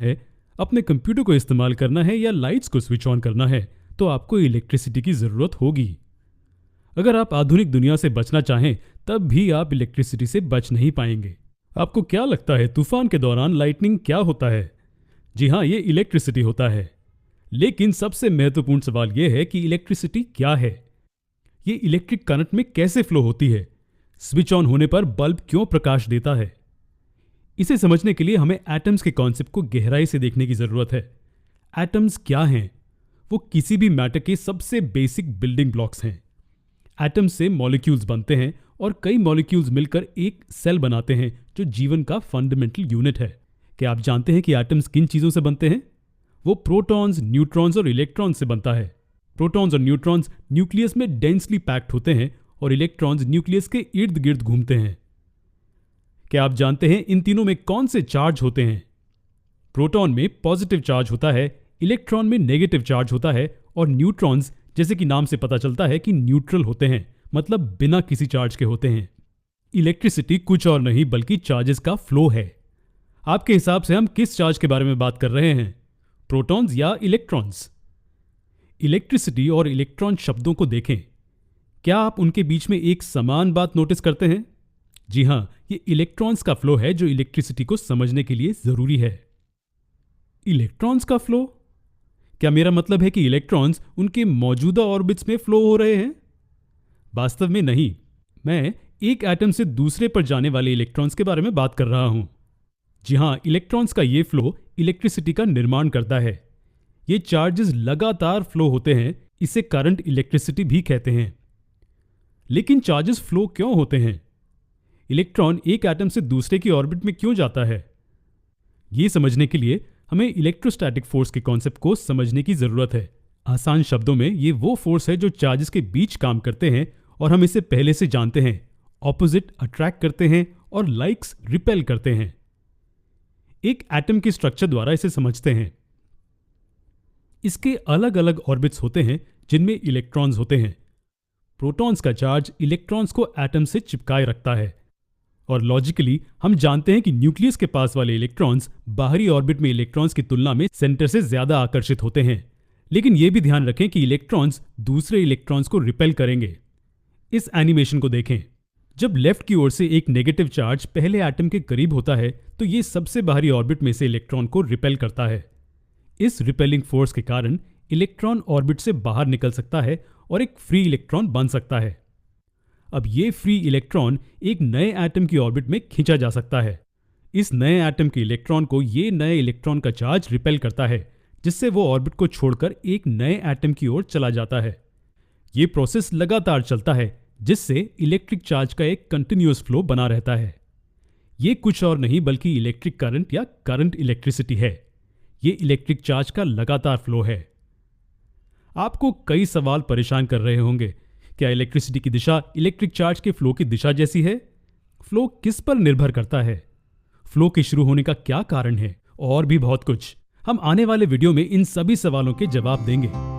है, अपने कंप्यूटर को इस्तेमाल करना है या लाइट्स को स्विच ऑन करना है, तो आपको इलेक्ट्रिसिटी की ज़रूरत होगी। अगर आप आधुनिक दुनिया से बचना चाहें, तब भी आप इलेक्ट्रिसिटी से बच नहीं पाएंगे। आपको क्या लगता है, तूफान के दौरान लाइटनिंग क्या होता है? जी हाँ, ये इलेक्ट्रिसिटी होता है। लेकिन सबसे महत्वपूर्ण सवाल यह है कि इलेक्ट्रिसिटी क्या है? ये इलेक्ट्रिक करंट में कैसे फ्लो होती है? स्विच ऑन होने पर बल्ब क्यों प्रकाश देता है? इसे समझने के लिए हमें एटम्स के कॉन्सेप्ट को गहराई से देखने की जरूरत है। एटम्स क्या हैं? वो किसी भी मैटर के सबसे बेसिक बिल्डिंग ब्लॉक्स हैं। एटम्स से मॉलिक्यूल्स बनते हैं और कई मॉलिक्यूल्स मिलकर एक सेल बनाते हैं, जो जीवन का फंडामेंटल यूनिट है। क्या आप जानते हैं कि एटम्स किन चीजों से बनते हैं? वो प्रोटॉन्स, न्यूट्रॉन्स और इलेक्ट्रॉन्स से बनता है। प्रोटॉन्स और न्यूट्रॉन्स न्यूक्लियस में डेंसली पैक्ड होते हैं और इलेक्ट्रॉन्स न्यूक्लियस के इर्द गिर्द घूमते हैं। क्या आप जानते हैं इन तीनों में कौन से चार्ज होते हैं? प्रोटॉन में पॉजिटिव चार्ज होता है, इलेक्ट्रॉन में नेगेटिव चार्ज होता है और न्यूट्रॉन्स, जैसे कि नाम से पता चलता है, कि न्यूट्रल होते हैं, मतलब बिना किसी चार्ज के होते हैं। इलेक्ट्रिसिटी कुछ और नहीं बल्कि चार्जेस का फ्लो है। आपके हिसाब से हम किस चार्ज के बारे में बात कर रहे हैं, प्रोटॉन्स या इलेक्ट्रॉन्स? इलेक्ट्रिसिटी और इलेक्ट्रॉन शब्दों को देखें। क्या आप उनके बीच में एक समान बात नोटिस करते हैं? जी हां, ये इलेक्ट्रॉन्स का फ्लो है जो इलेक्ट्रिसिटी को समझने के लिए जरूरी है। इलेक्ट्रॉन्स का फ्लो? क्या मेरा मतलब है कि इलेक्ट्रॉन्स उनके मौजूदा ऑर्बिट्स में फ्लो हो रहे हैं? वास्तव में नहीं। मैं एक एटम से दूसरे पर जाने वाले इलेक्ट्रॉन्स के बारे में बात कर रहा हूं। जी हां, इलेक्ट्रॉन्स का ये फ्लो इलेक्ट्रिसिटी का निर्माण करता है। ये चार्जेस लगातार फ्लो होते हैं, इसे करंट इलेक्ट्रिसिटी भी कहते हैं। लेकिन चार्जेस फ्लो क्यों होते हैं? इलेक्ट्रॉन एक एटम से दूसरे की ऑर्बिट में क्यों जाता है? ये समझने के लिए हमें इलेक्ट्रोस्टैटिक फोर्स के कॉन्सेप्ट को समझने की जरूरत है। आसान शब्दों में ये वो फोर्स है जो चार्जेस के बीच काम करते हैं और हम इसे पहले से जानते हैं। ऑपोजिट अट्रैक्ट करते हैं और लाइक्स रिपेल करते हैं। एक एटम के स्ट्रक्चर द्वारा इसे समझते हैं। इसके अलग अलग ऑर्बिट्स होते हैं जिनमें इलेक्ट्रॉन्स होते हैं। प्रोटॉन्स का चार्ज इलेक्ट्रॉन्स को एटम से चिपकाए रखता है और लॉजिकली हम जानते हैं कि न्यूक्लियस के पास वाले इलेक्ट्रॉन्स बाहरी ऑर्बिट में इलेक्ट्रॉन्स की तुलना में सेंटर से ज्यादा आकर्षित होते हैं। लेकिन यह भी ध्यान रखें कि इलेक्ट्रॉन्स दूसरे इलेक्ट्रॉन्स को रिपेल करेंगे। इस एनिमेशन को देखें। जब लेफ्ट की ओर से एक नेगेटिव चार्ज पहले एटम के करीब होता है तो यह सबसे बाहरी ऑर्बिट में से इलेक्ट्रॉन को रिपेल करता है। इस रिपेलिंग फोर्स के कारण इलेक्ट्रॉन ऑर्बिट से बाहर निकल सकता है और एक फ्री इलेक्ट्रॉन बन सकता है। अब यह फ्री इलेक्ट्रॉन एक नए एटम की ऑर्बिट में खींचा जा सकता है। इस नए एटम के इलेक्ट्रॉन को यह नए इलेक्ट्रॉन का चार्ज रिपेल करता है, जिससे वो ऑर्बिट को छोड़कर एक नए एटम की ओर चला जाता है। यह प्रोसेस लगातार चलता है, जिससे इलेक्ट्रिक चार्ज का एक कंटिन्यूअस फ्लो बना रहता है। यह कुछ और नहीं बल्कि इलेक्ट्रिक करंट या करंट इलेक्ट्रिसिटी है। यह इलेक्ट्रिक चार्ज का लगातार फ्लो है। आपको कई सवाल परेशान कर रहे होंगे। क्या इलेक्ट्रिसिटी की दिशा इलेक्ट्रिक चार्ज के फ्लो की दिशा जैसी है? फ्लो किस पर निर्भर करता है? फ्लो के शुरू होने का क्या कारण है? और भी बहुत कुछ। हम आने वाले वीडियो में इन सभी सवालों के जवाब देंगे।